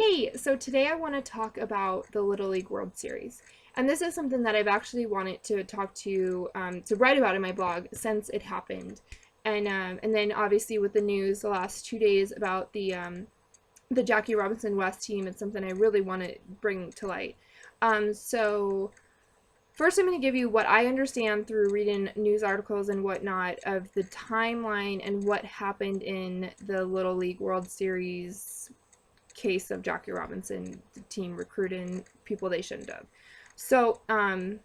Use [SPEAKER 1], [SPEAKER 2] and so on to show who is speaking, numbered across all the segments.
[SPEAKER 1] Hey, so today I want to talk about the Little League World Series. And this is something that I've actually wanted to talk to write about in my blog since it happened. And then obviously with the news the last 2 days about the Jackie Robinson West team, it's something I really want to bring to light. So first I'm going to give you what I understand through reading news articles and whatnot of the timeline and what happened in the Little League World Series case of Jackie Robinson, the team recruiting people they shouldn't have. So, I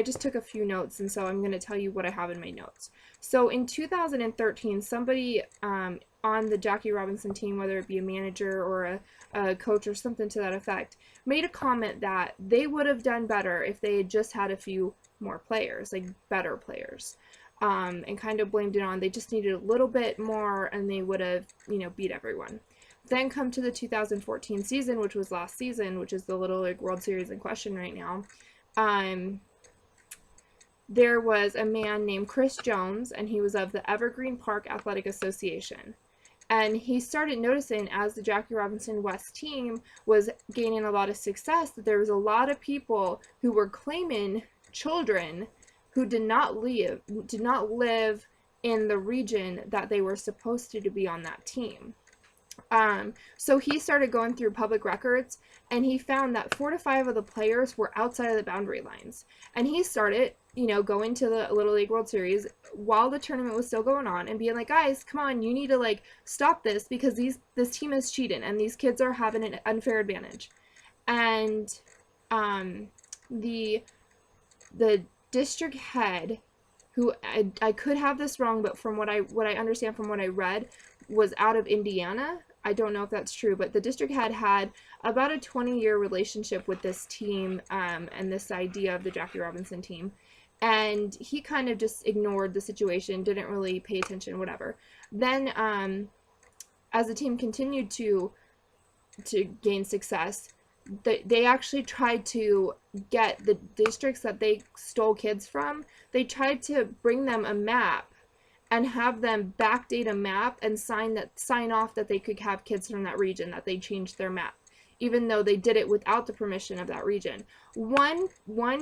[SPEAKER 1] just took a few notes, and so I'm going to tell you what I have in my notes. So in 2013, somebody on the Jackie Robinson team, whether it be a manager or a coach or something to that effect, made a comment that they would have done better if they had just had a few more players, like better players. And kind of blamed it on they just needed a little bit more and they would have, beat everyone. Then come to the 2014 season, which was last season, which is the Little League World Series in question right now. There was a man named Chris Jones, and he was of the Evergreen Park Athletic Association. And he started noticing as the Jackie Robinson West team was gaining a lot of success that there was a lot of people who were claiming children who did not live in the region that they were supposed to be on that team. So he started going through public records and he found that 4 to 5 of the players were outside of the boundary lines. And he started, going to the Little League World Series while the tournament was still going on and being like, guys, come on, you need to stop this because this team is cheating and these kids are having an unfair advantage. And the district head, who I could have this wrong, but from what I understand from what I read, was out of Indiana. I don't know if that's true, but the district had about a 20-year relationship with this team and this idea of the Jackie Robinson team. And he kind of just ignored the situation, didn't really pay attention, whatever. Then as the team continued to gain success, they actually tried to get the districts that they stole kids from, they tried to bring them a map and have them backdate a map and sign off that they could have kids from that region, that they changed their map, even though they did it without the permission of that region. One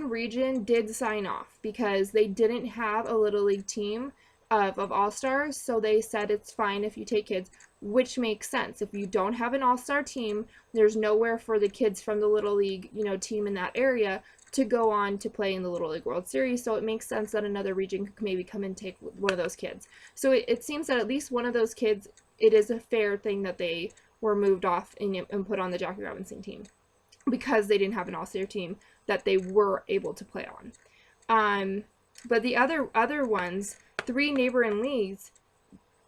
[SPEAKER 1] region did sign off because they didn't have a Little League team of all-stars, so they said it's fine if you take kids, which makes sense. If you don't have an all-star team, there's nowhere for the kids from the Little League, team in that area to go on to play in the Little League World Series, so it makes sense that another region could maybe come and take one of those kids. So it seems that at least one of those kids, it is a fair thing that they were moved off and put on the Jackie Robinson team because they didn't have an all-star team that they were able to play on. But the other ones, 3 neighboring leagues,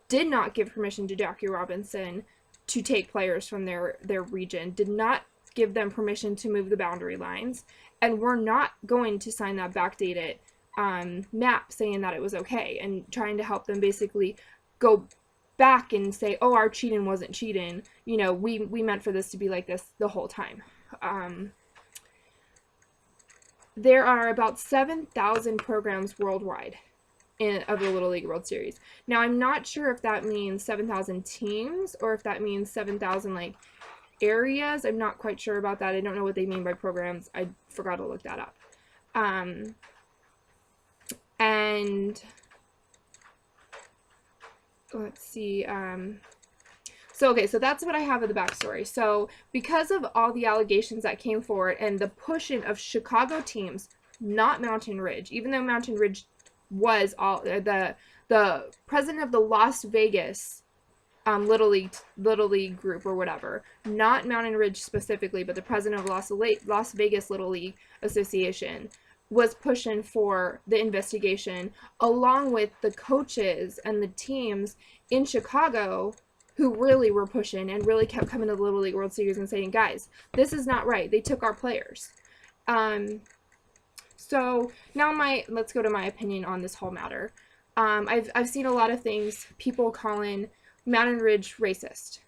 [SPEAKER 1] did not give permission to Jackie Robinson to take players from their region, did not give them permission to move the boundary lines, and we're not going to sign that backdated map saying that it was okay, and trying to help them basically go back and say, oh, our cheating wasn't cheating, we meant for this to be like this the whole time. There are about 7,000 programs worldwide of the Little League World Series. Now, I'm not sure if that means 7,000 teams or if that means 7,000 areas. I'm not quite sure about that. I don't know what they mean by programs. I forgot to look that up. And let's see. So that's what I have of the backstory. So because of all the allegations that came forward and the pushing of Chicago teams, not Mountain Ridge, even though Mountain Ridge was all the president of the Las Vegas Little League group or whatever, not Mountain Ridge specifically, but the president of Las Vegas Little League Association was pushing for the investigation, along with the coaches and the teams in Chicago who really were pushing and really kept coming to the Little League World Series and saying, guys, this is not right. They took our players. So now let's go to my opinion on this whole matter. I've seen a lot of things, people calling Mountain Ridge racist.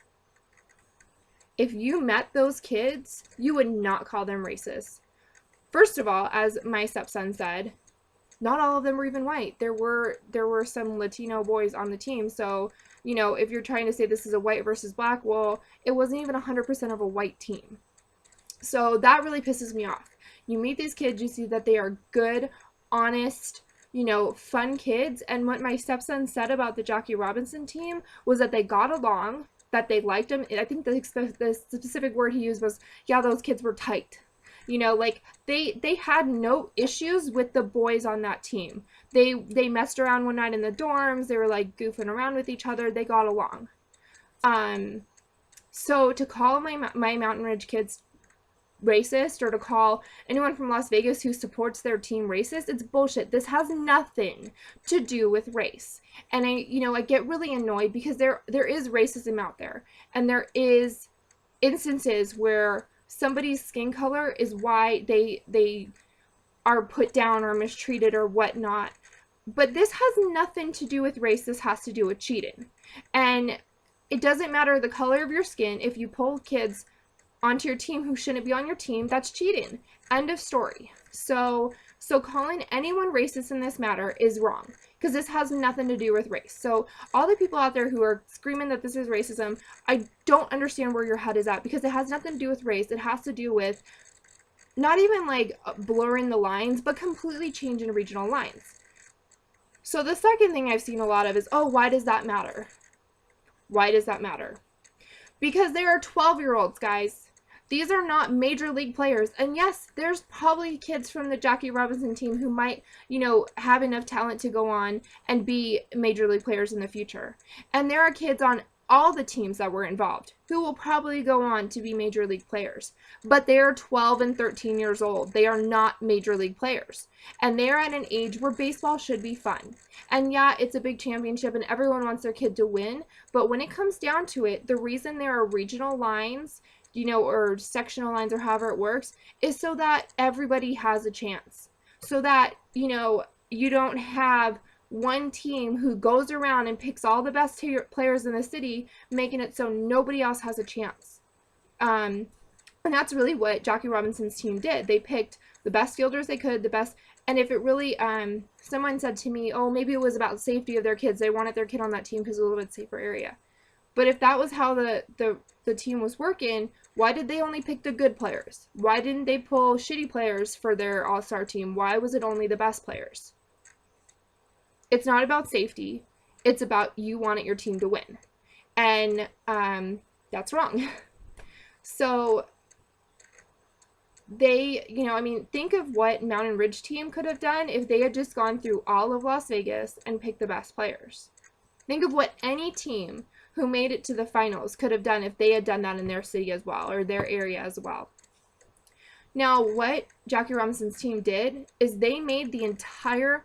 [SPEAKER 1] If you met those kids, you would not call them racist. First of all, as my stepson said, not all of them were even white. There were some Latino boys on the team. So, you know, if you're trying to say this is a white versus black, well, it wasn't even 100% of a white team. So that really pisses me off. You meet these kids, you see that they are good, honest, you know, fun kids. And what my stepson said about the Jackie Robinson team was that they got along, that they liked him. I think the specific word he used was, yeah, those kids were tight. You know, like they had no issues with the boys on that team. They messed around one night in the dorms. They were like goofing around with each other. They got along. So to call my Mountain Ridge kids racist, or to call anyone from Las Vegas who supports their team racist, it's bullshit. This has nothing to do with race. And I get really annoyed because there is racism out there, and there is instances where somebody's skin color is why they are put down or mistreated or whatnot. But this has nothing to do with race. This has to do with cheating. And it doesn't matter the color of your skin. If you pull kids onto your team who shouldn't be on your team, that's cheating. End of story. So calling anyone racist in this matter is wrong, because this has nothing to do with race. So all the people out there who are screaming that this is racism, I don't understand where your head is at, because it has nothing to do with race. It has to do with not even like blurring the lines, but completely changing regional lines. So the second thing I've seen a lot of is, oh, why does that matter? Why does that matter? Because they are 12-year-olds, guys. These are not major league players. And yes, there's probably kids from the Jackie Robinson team who might, have enough talent to go on and be major league players in the future. And there are kids on all the teams that were involved who will probably go on to be major league players. But they are 12 and 13 years old. They are not major league players. And they are at an age where baseball should be fun. And yeah, it's a big championship and everyone wants their kid to win. But when it comes down to it, the reason there are regional lines, or sectional lines, or however it works, is so that everybody has a chance. So that, you don't have one team who goes around and picks all the best players in the city, making it so nobody else has a chance. And that's really what Jackie Robinson's team did. They picked the best fielders they could, the best. And if it really, someone said to me, oh, maybe it was about safety of their kids. They wanted their kid on that team because it was a little bit safer area. But if that was how the team was working, why did they only pick the good players? Why didn't they pull shitty players for their all-star team? Why was it only the best players? It's not about safety. It's about you wanting your team to win. And that's wrong. So they, think of what Mountain Ridge team could have done if they had just gone through all of Las Vegas and picked the best players. Think of what any team who made it to the finals could have done if they had done that in their city as well, or their area as well. Now, what Jackie Robinson's team did is they made the entire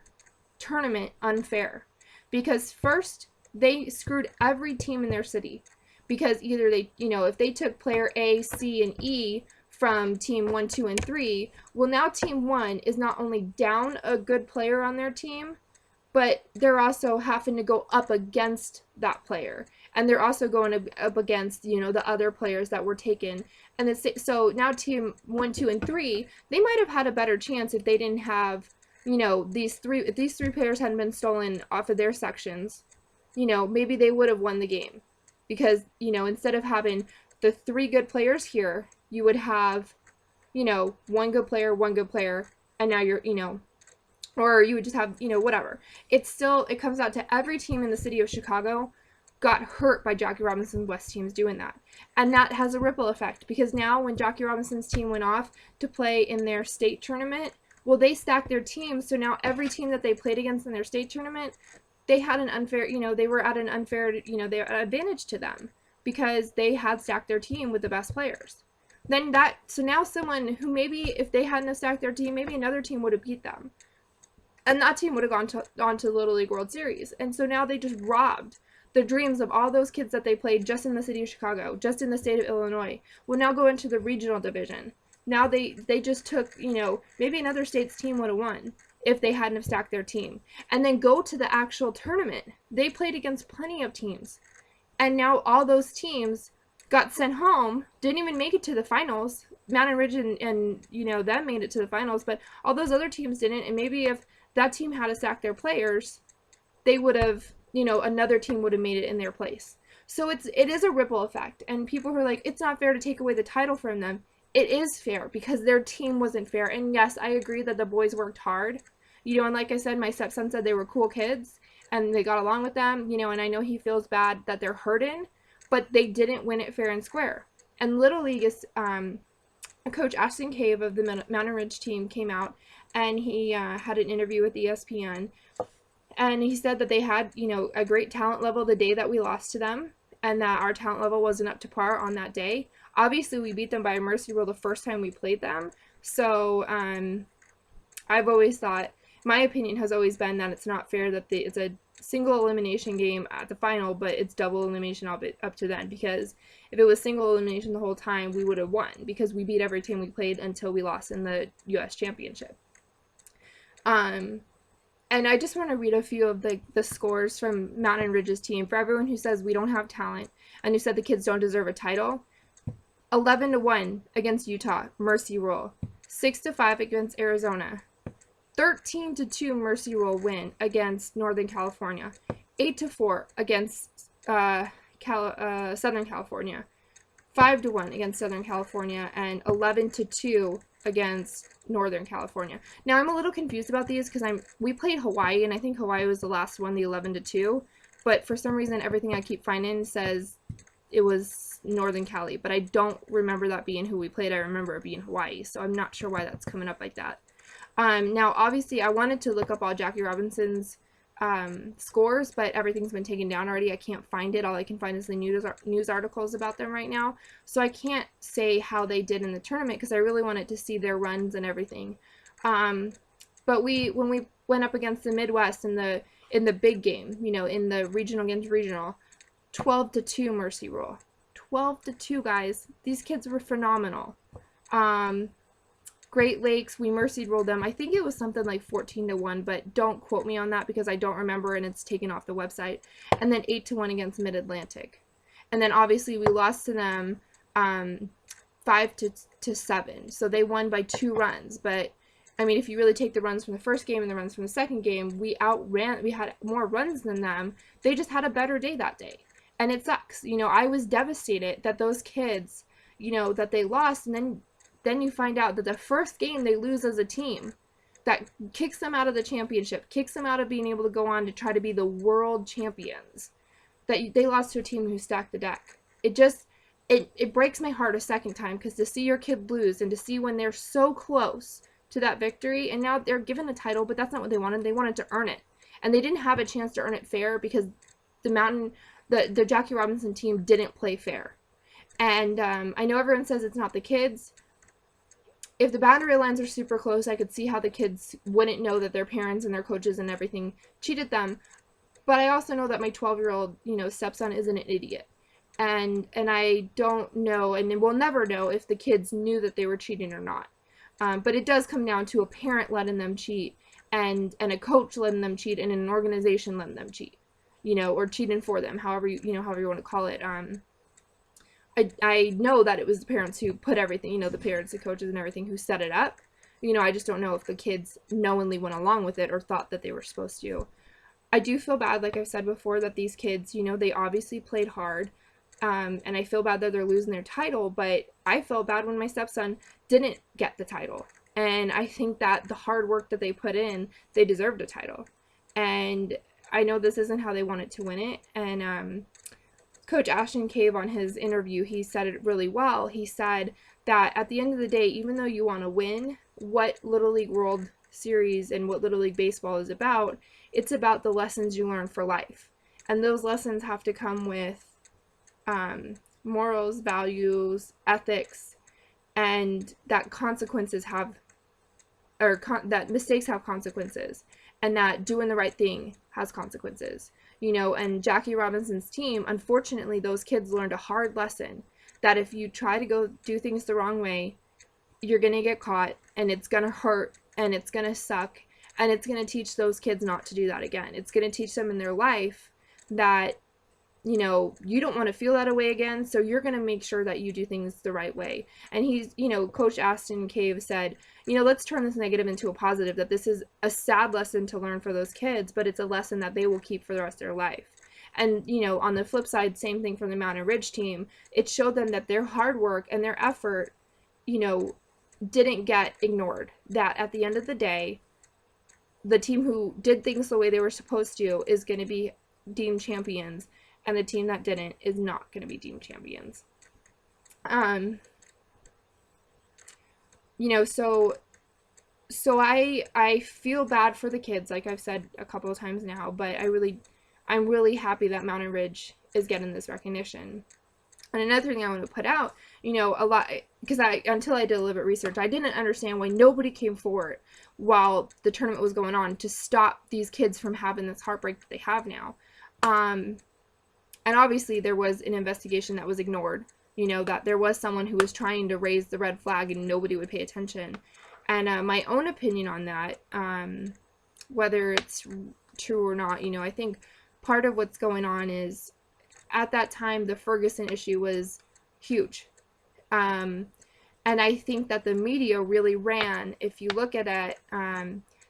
[SPEAKER 1] tournament unfair, because first they screwed every team in their city, because either they, if they took player A, C, and E from team 1, 2, and 3, well, now team 1 is not only down a good player on their team, but they're also having to go up against that player. And they're also going up against, the other players that were taken. And so now team 1, 2, and 3, they might have had a better chance if they didn't have, if these three players hadn't been stolen off of their sections. Maybe they would have won the game. Because, instead of having the 3 good players here, you would have, 1 good player, and now you're, or you would just have, whatever. It comes out to every team in the city of Chicago got hurt by Jackie Robinson's West teams doing that. And that has a ripple effect, because now when Jackie Robinson's team went off to play in their state tournament, well, they stacked their teams, so now every team that they played against in their state tournament, they had an unfair, they were at an unfair, they had an advantage to them, because they had stacked their team with the best players. So now someone who maybe, if they hadn't have stacked their team, maybe another team would have beat them. And that team would have gone on to the Little League World Series. And so now they just robbed the dreams of all those kids that they played just in the city of Chicago, just in the state of Illinois, will now go into the regional division. Now they just took, maybe another state's team would have won if they hadn't have stacked their team. And then go to the actual tournament. They played against plenty of teams. And now all those teams got sent home, didn't even make it to the finals. Mountain Ridge and them made it to the finals, but all those other teams didn't. And maybe if that team had to sack their players, they would have, another team would have made it in their place. So it is a ripple effect. And people who are like, it's not fair to take away the title from them. It is fair because their team wasn't fair. And yes, I agree that the boys worked hard. And like I said, my stepson said they were cool kids and they got along with them, and I know he feels bad that they're hurting, but they didn't win it fair and square. And Little League is, Coach Ashton Cave of the Mountain Ridge team came out and he had an interview with ESPN. And he said that they had, a great talent level the day that we lost to them, and that our talent level wasn't up to par on that day. Obviously, we beat them by a mercy rule the first time we played them. So I've always thought, my opinion has always been that it's not fair that it's a single elimination game at the final, but it's double elimination up to then. Because if it was single elimination the whole time, we would have won, because we beat every team we played until we lost in the U.S. Championship. And I just want to read a few of the scores from Mountain Ridge's team. For everyone who says we don't have talent and who said the kids don't deserve a title, 11-1 against Utah, mercy rule. 6-5 against Arizona. 13-2 mercy rule win against Northern California. 8-4 against Southern California. 5-1 against Southern California, and 11-2 against Northern California. Now I'm a little confused about these because we played Hawaii, and I think Hawaii was the last one, the 11-2. But for some reason, everything I keep finding says it was Northern Cali, but I don't remember that being who we played. I remember it being Hawaii, so I'm not sure why that's coming up like that. Now, obviously, I wanted to look up all Jackie Robinson's scores, but everything's been taken down already. I can't find it. All I can find is the news articles about them right now. So I can't say how they did in the tournament because I really wanted to see their runs and everything. But when we went up against the Midwest in the big game, in the regional against regional, 12-2 mercy rule. 12-2, guys. These kids were phenomenal. Great Lakes, we mercy ruled them. I think it was something like 14-1, but don't quote me on that because I don't remember and it's taken off the website. And then 8-1 against Mid-Atlantic. And then obviously we lost to them 5-7. So they won by 2 runs. But I mean, if you really take the runs from the first game and the runs from the second game, we had more runs than them. They just had a better day that day. And it sucks. I was devastated that those kids, that they lost, and then you find out that the first game they lose as a team, that kicks them out of the championship, kicks them out of being able to go on to try to be the world champions, that they lost to a team who stacked the deck. It breaks my heart a second time, because to see your kid lose and to see when they're so close to that victory, and now they're given a title, but that's not what they wanted. They wanted to earn it. And they didn't have a chance to earn it fair because the Jackie Robinson team didn't play fair. And I know everyone says it's not the kids. If the boundary lines are super close, I could see how the kids wouldn't know that their parents and their coaches and everything cheated them. But I also know that my 12-year-old, stepson isn't an idiot. And I don't know, and we'll never know if the kids knew that they were cheating or not. But it does come down to a parent letting them cheat and a coach letting them cheat and an organization letting them cheat, or cheating for them, however you want to call it. I know that it was the parents who put everything, the parents, the coaches, and everything who set it up. I just don't know if the kids knowingly went along with it or thought that they were supposed to. I do feel bad, like I've said before, that these kids, they obviously played hard. And I feel bad that they're losing their title, but I felt bad when my stepson didn't get the title. And I think that the hard work that they put in, they deserved a title. And I know this isn't how they wanted to win it. And, Coach Ashton Cave, on his interview, he said it really well. He said that at the end of the day, even though you want to win, what Little League World Series and what Little League Baseball is about, it's about the lessons you learn for life. And those lessons have to come with morals, values, ethics, and that consequences have, that mistakes have consequences, and that doing the right thing has consequences. And Jackie Robinson's team, unfortunately, those kids learned a hard lesson that if you try to go do things the wrong way, you're going to get caught, and it's going to hurt, and it's going to suck, and it's going to teach those kids not to do that again. It's going to teach them in their life that you know, you don't want to feel that way again, so you're going to make sure that you do things the right way. And he's, you know, Coach Aston Cave said, you know, let's turn this negative into a positive, that this is a sad lesson to learn for those kids, but it's a lesson that they will keep for the rest of their life. And, you know, on the flip side, same thing from the Mountain Ridge team. It showed them that their hard work and their effort, you know, didn't get ignored. That at the end of the day, the team who did things the way they were supposed to is going to be deemed champions, and the team that didn't is not going to be deemed champions. You know, so I feel bad for the kids, like I've said a couple of times now, but I'm really happy that Mountain Ridge is getting this recognition. And another thing I want to put out, you know, a lot, because until I did a little bit of research, I didn't understand why nobody came forward while the tournament was going on to stop these kids from having this heartbreak that they have now. And obviously there was an investigation that was ignored, you know, that there was someone who was trying to raise the red flag and nobody would pay attention. And my own opinion on that, whether it's true or not, you know, I think part of what's going on is, at that time, the Ferguson issue was huge. And I think that the media really ran, if you look at it,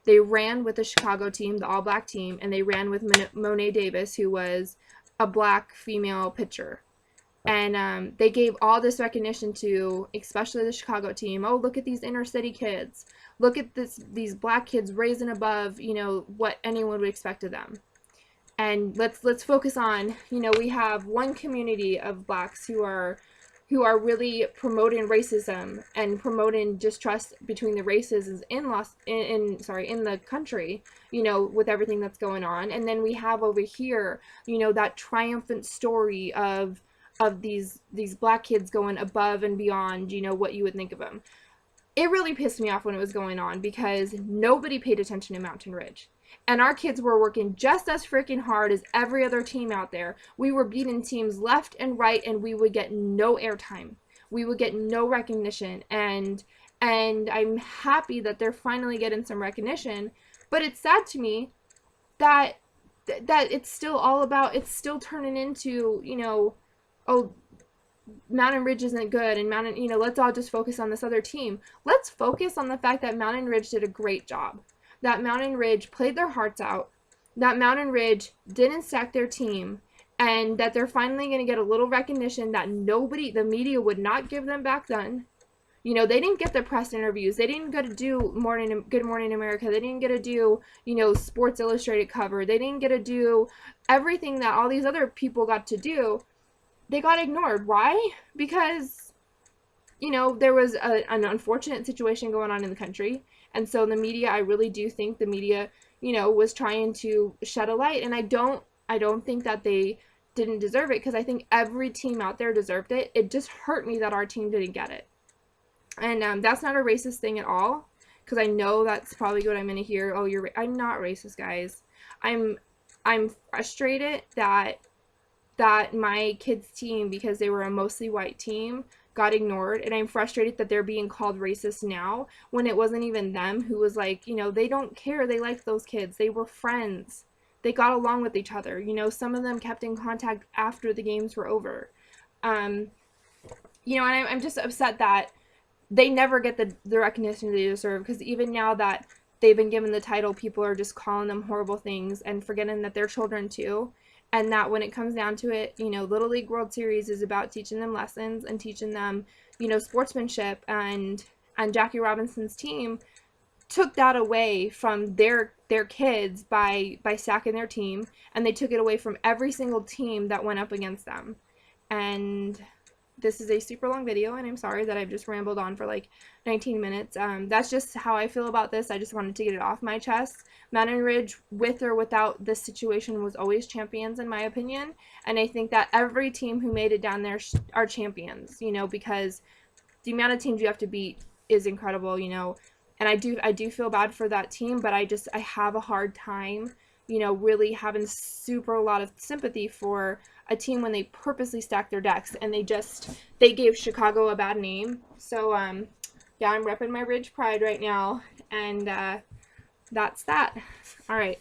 [SPEAKER 1] they ran with the Chicago team, the all-black team, and they ran with Mo'ne Davis, who was a black female pitcher. And they gave all this recognition to, especially the Chicago team. Oh, look at these inner city kids. Look at these black kids raising above, you know, what anyone would expect of them. And let's focus on, you know, we have one community of blacks who are really promoting racism and promoting distrust between the races in the country, you know, with everything that's going on. And then we have over here, you know, that triumphant story of these black kids going above and beyond, you know, what you would think of them. It really pissed me off when it was going on, because nobody paid attention to Mountain Ridge. And our kids were working just as freaking hard as every other team out there. We were beating teams left and right, and we would get no airtime. We would get no recognition. And I'm happy that they're finally getting some recognition. But it's sad to me that it's still all about, it's still turning into, you know, oh, Mountain Ridge isn't good, and you know, let's all just focus on this other team. Let's focus on the fact that Mountain Ridge did a great job. That Mountain Ridge played their hearts out. That Mountain Ridge didn't sack their team, and that they're finally going to get a little recognition that the media would not give them back then. You know, they didn't get the press interviews. They didn't get to do Good Morning America. They didn't get to do, you know, Sports Illustrated cover. They didn't get to do everything that all these other people got to do. They got ignored. Why? Because, you know, there was an unfortunate situation going on in the country. And so the media, I really do think the media, you know, was trying to shed a light. And I don't think that they didn't deserve it, because I think every team out there deserved it. It just hurt me that our team didn't get it. And that's not a racist thing at all, because I know that's probably what I'm going to hear. Oh, I'm not racist, guys. I'm frustrated that my kids' team, because they were a mostly white team, got ignored, and I'm frustrated that they're being called racist now when it wasn't even them who was like, you know, they don't care, they like those kids, they were friends, they got along with each other, you know, some of them kept in contact after the games were over. You know, and I'm just upset that they never get the recognition they deserve, because even now that they've been given the title, people are just calling them horrible things and forgetting that they're children too. And that when it comes down to it, you know, Little League World Series is about teaching them lessons and teaching them, you know, sportsmanship. And Jackie Robinson's team took that away from their kids by sacking their team, and they took it away from every single team that went up against them. And this is a super long video, and I'm sorry that I've just rambled on for like 19 minutes. That's just how I feel about this. I just wanted to get it off my chest. Mountain Ridge, with or without this situation, was always champions in my opinion, and I think that every team who made it down there are champions, you know, because the amount of teams you have to beat is incredible, you know. And I do feel bad for that team, but I have a hard time, you know, really having a lot of sympathy for a team when they purposely stacked their decks, and they gave Chicago a bad name. So yeah, I'm repping my Ridge Pride right now, and that's that. All right.